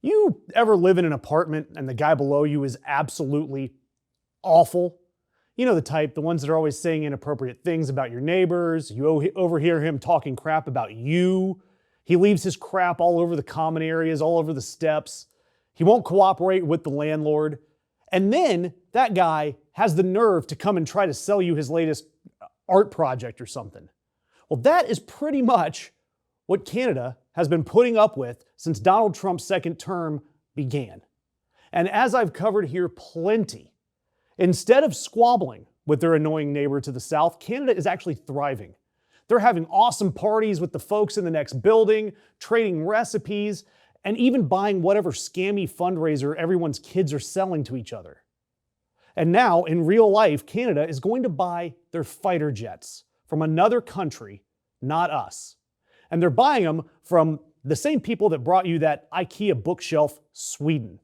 You ever live in an apartment and the guy below you is absolutely awful? You know the type, the ones that are always saying inappropriate things about your neighbors. You overhear him talking crap about you. He leaves his crap all over the common areas, all over the steps. He won't cooperate with the landlord. And then that guy has the nerve to come and try to sell you his latest art project or something. Well, that is pretty much what Canada has been putting up with since Donald Trump's second term began. And as I've covered here plenty, instead of squabbling with their annoying neighbor to the south, Canada is actually thriving. They're having awesome parties with the folks in the next building, trading recipes, and even buying whatever scammy fundraiser everyone's kids are selling to each other. And now, in real life, Canada is going to buy their fighter jets from another country, not us. And they're buying them from the same people that brought you that IKEA bookshelf, Sweden.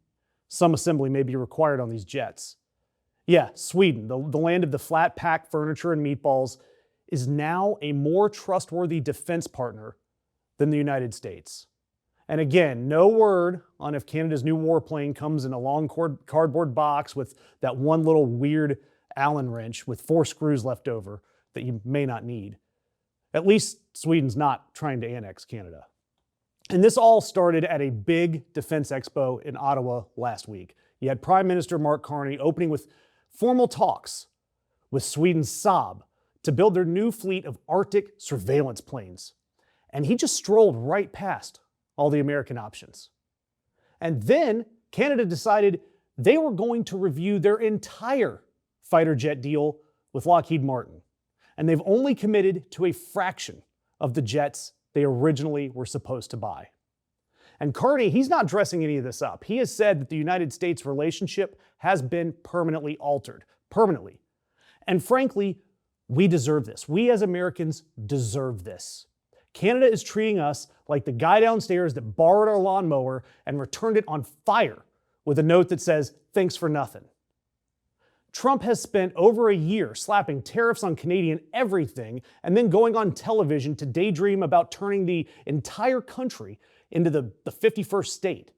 Some assembly may be required on these jets. Yeah, Sweden, the land of the flat pack furniture and meatballs, is now a more trustworthy defense partner than the United States. And again, no word on if Canada's new warplane comes in a long cardboard box with that one little weird Allen wrench with 4 screws left over that you may not need. At least Sweden's not trying to annex Canada. And this all started at a big defense expo in Ottawa last week. You had Prime Minister Mark Carney opening with formal talks with Sweden's Saab to build their new fleet of Arctic surveillance planes. And he just strolled right past all the American options. And then Canada decided they were going to review their entire fighter jet deal with Lockheed Martin. And they've only committed to a fraction of the jets they originally were supposed to buy. And Carney, he's not dressing any of this up. He has said that the United States relationship has been permanently altered. Permanently. And frankly, we deserve this. We as Americans deserve this. Canada is treating us like the guy downstairs that borrowed our lawnmower and returned it on fire with a note that says, "Thanks for nothing." Trump has spent over a year slapping tariffs on Canadian everything and then going on television to daydream about turning the entire country into the 51st state.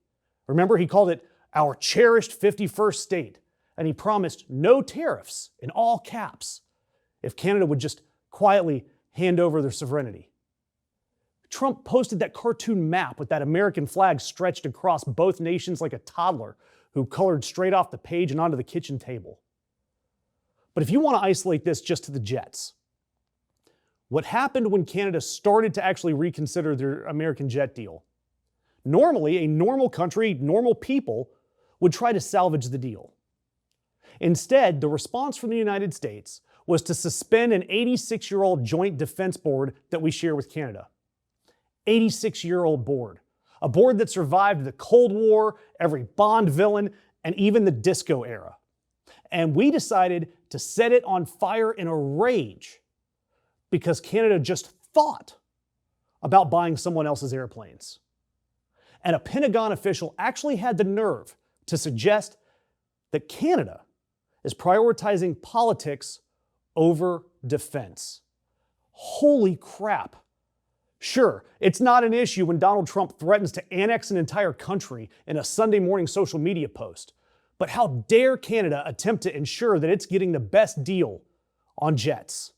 Remember, he called it our cherished 51st state, and he promised no tariffs in all caps if Canada would just quietly hand over their sovereignty. Trump posted that cartoon map with that American flag stretched across both nations like a toddler who colored straight off the page and onto the kitchen table. But if you want to isolate this just to the jets, what happened when Canada started to actually reconsider their American jet deal? Normally, a normal country, normal people would try to salvage the deal. Instead, the response from the United States was to suspend an 86-year-old joint defense board that we share with Canada. 86-year-old board. A board that survived the Cold War, every Bond villain, and even the disco era. And we decided to set it on fire in a rage because Canada just thought about buying someone else's airplanes. And a Pentagon official actually had the nerve to suggest that Canada is prioritizing politics over defense. Holy crap. Sure, it's not an issue when Donald Trump threatens to annex an entire country in a Sunday morning social media post. But how dare Canada attempt to ensure that it's getting the best deal on jets?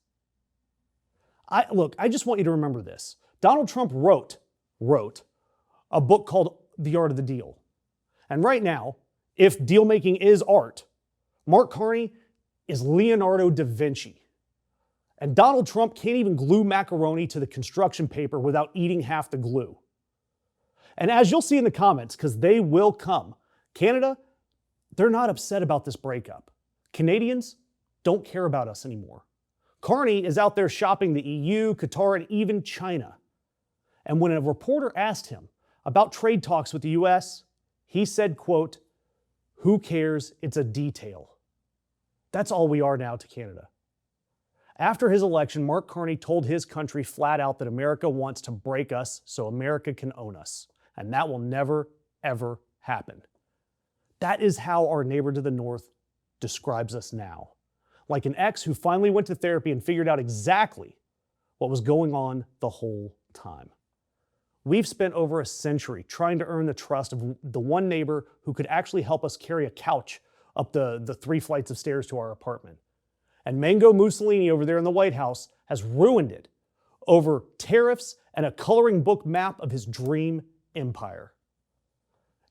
I just want you to remember this. Donald Trump wrote a book called The Art of the Deal. And right now, if deal making is art, Mark Carney is Leonardo da Vinci. And Donald Trump can't even glue macaroni to the construction paper without eating half the glue. And as you'll see in the comments, because they will come, Canada, they're not upset about this breakup. Canadians don't care about us anymore. Carney is out there shopping the EU, Qatar, and even China. And when a reporter asked him about trade talks with the US, he said, quote, "Who cares? It's a detail." That's all we are now to Canada. After his election, Mark Carney told his country flat out that America wants to break us so America can own us. And that will never, ever happen. That is how our neighbor to the north describes us now. Like an ex who finally went to therapy and figured out exactly what was going on the whole time. We've spent over a century trying to earn the trust of the one neighbor who could actually help us carry a couch up the 3 flights of stairs to our apartment. And Mango Mussolini over there in the White House has ruined it over tariffs and a coloring book map of his dream empire.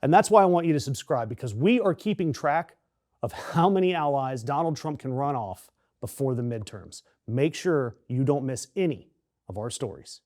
And that's why I want you to subscribe, because we are keeping track of how many allies Donald Trump can run off before the midterms. Make sure you don't miss any of our stories.